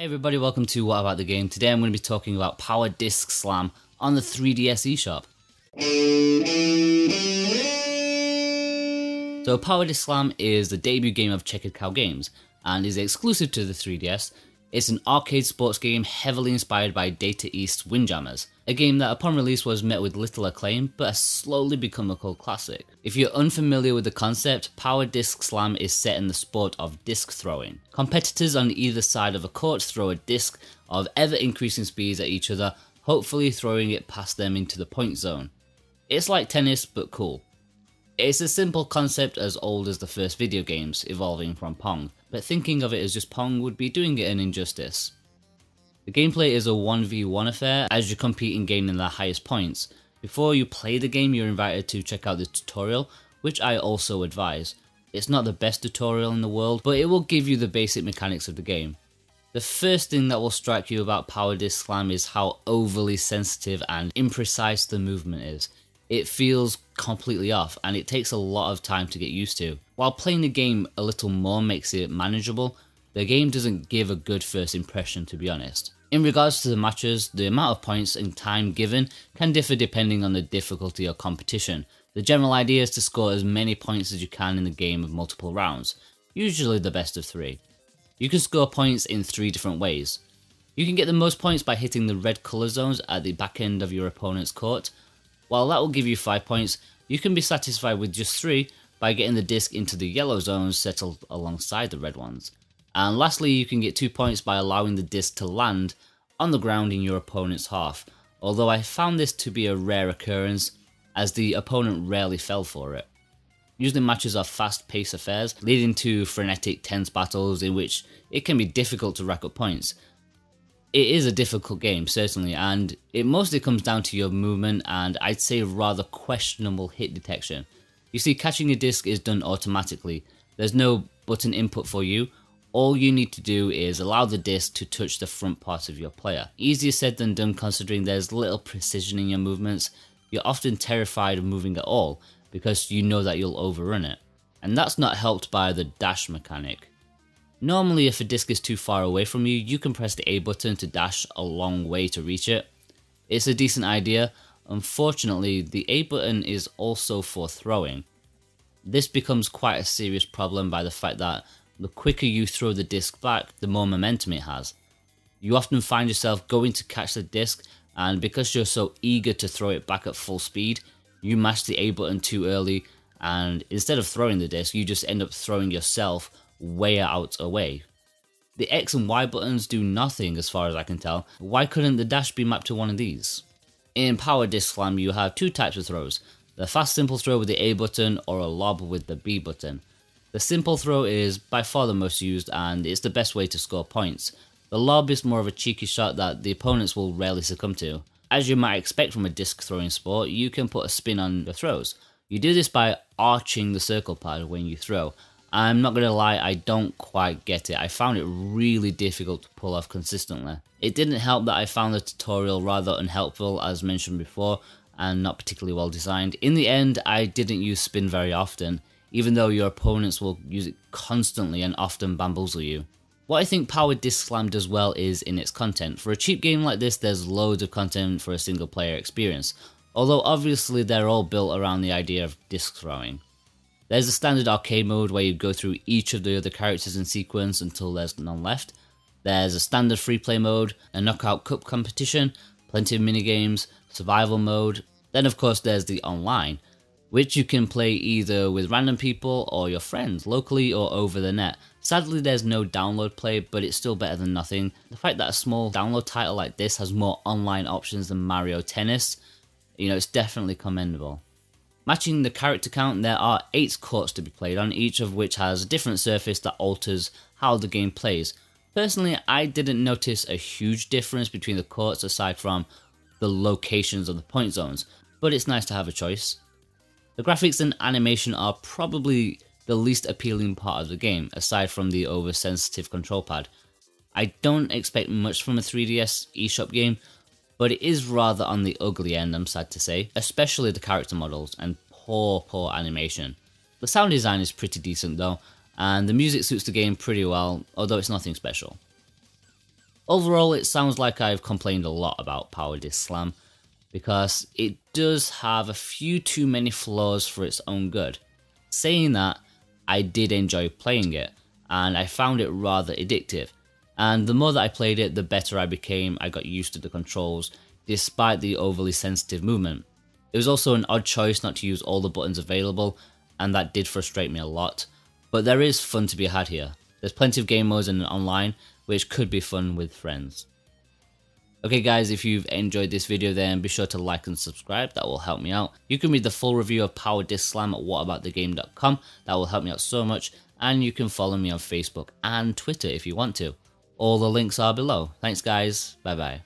Hey everybody, welcome to What About the Game. Today I'm going to be talking about Power Disc Slam on the 3DS eShop. So Power Disc Slam is the debut game of Checkered Cow Games and is exclusive to the 3DS. It's an arcade sports game heavily inspired by Data East's Windjammers, a game that upon release was met with little acclaim but has slowly become a cult classic. If you're unfamiliar with the concept, Power Disc Slam is set in the sport of disc throwing. Competitors on either side of a court throw a disc of ever increasing speeds at each other, hopefully throwing it past them into the point zone. It's like tennis but cool. It's a simple concept as old as the first video games, evolving from Pong, but thinking of it as just Pong would be doing it an injustice. The gameplay is a 1v1 affair as you compete in gaining the highest points. Before you play the game, you're invited to check out the tutorial, which I also advise. It's not the best tutorial in the world, but it will give you the basic mechanics of the game. The first thing that will strike you about Power Disc Slam is how overly sensitive and imprecise the movement is. It feels completely off and it takes a lot of time to get used to. While playing the game a little more makes it manageable, the game doesn't give a good first impression, to be honest. In regards to the matches, the amount of points and time given can differ depending on the difficulty or competition. The general idea is to score as many points as you can in the game of multiple rounds, usually the best of 3. You can score points in 3 different ways. You can get the most points by hitting the red colour zones at the back end of your opponent's court. While that will give you 5 points, you can be satisfied with just 3 by getting the disc into the yellow zones settled alongside the red ones. And lastly, you can get 2 points by allowing the disc to land on the ground in your opponent's half, although I found this to be a rare occurrence as the opponent rarely fell for it. Usually matches are fast-paced affairs, leading to frenetic, tense battles in which it can be difficult to rack up points. It is a difficult game, certainly, and it mostly comes down to your movement and I'd say rather questionable hit detection. You see, catching a disc is done automatically. There's no button input for you. All you need to do is allow the disc to touch the front part of your player. Easier said than done considering there's little precision in your movements. You're often terrified of moving at all because you know that you'll overrun it. And that's not helped by the dash mechanic. Normally, if a disc is too far away from you, you can press the A button to dash a long way to reach it. It's a decent idea. Unfortunately, the A button is also for throwing. This becomes quite a serious problem by the fact that the quicker you throw the disc back, the more momentum it has. You often find yourself going to catch the disc, and because you're so eager to throw it back at full speed, you mash the A button too early, and instead of throwing the disc, you just end up throwing yourself way out away. The X and Y buttons do nothing as far as I can tell. Why couldn't the dash be mapped to one of these? In Power Disc Slam you have 2 types of throws, the fast simple throw with the A button or a lob with the B button. The simple throw is by far the most used and it's the best way to score points. The lob is more of a cheeky shot that the opponents will rarely succumb to. As you might expect from a disc throwing sport, you can put a spin on your throws. You do this by arching the circle pad when you throw. I'm not gonna lie, I don't quite get it. I found it really difficult to pull off consistently. It didn't help that I found the tutorial rather unhelpful as mentioned before and not particularly well designed. In the end, I didn't use spin very often, even though your opponents will use it constantly and often bamboozle you. What I think Power Disc Slam does well is in its content. For a cheap game like this, there's loads of content for a single player experience, although obviously they're all built around the idea of disc throwing. There's a standard arcade mode where you go through each of the other characters in sequence until there's none left. There's a standard free play mode, a knockout cup competition, plenty of minigames, survival mode. Then of course there's the online, which you can play either with random people or your friends, locally or over the net. Sadly there's no download play, but it's still better than nothing. The fact that a small download title like this has more online options than Mario Tennis, it's definitely commendable. Matching the character count, there are 8 courts to be played on, each of which has a different surface that alters how the game plays. Personally, I didn't notice a huge difference between the courts aside from the locations of the point zones, but it's nice to have a choice. The graphics and animation are probably the least appealing part of the game, aside from the oversensitive control pad. I don't expect much from a 3DS eShop game, but it is rather on the ugly end, I'm sad to say, especially the character models and poor animation. The sound design is pretty decent though, and the music suits the game pretty well, although it's nothing special. Overall, it sounds like I've complained a lot about Power Disc Slam, because it does have a few too many flaws for its own good. Saying that, I did enjoy playing it, and I found it rather addictive. And the more that I played it, the better I became. I got used to the controls, despite the overly sensitive movement. It was also an odd choice not to use all the buttons available, and that did frustrate me a lot. But there is fun to be had here. There's plenty of game modes and online, which could be fun with friends. Okay guys, if you've enjoyed this video then be sure to like and subscribe, that will help me out. You can read the full review of Power Disc Slam at whataboutthegame.com, that will help me out so much, and you can follow me on Facebook and Twitter if you want to. All the links are below. Thanks guys, bye bye.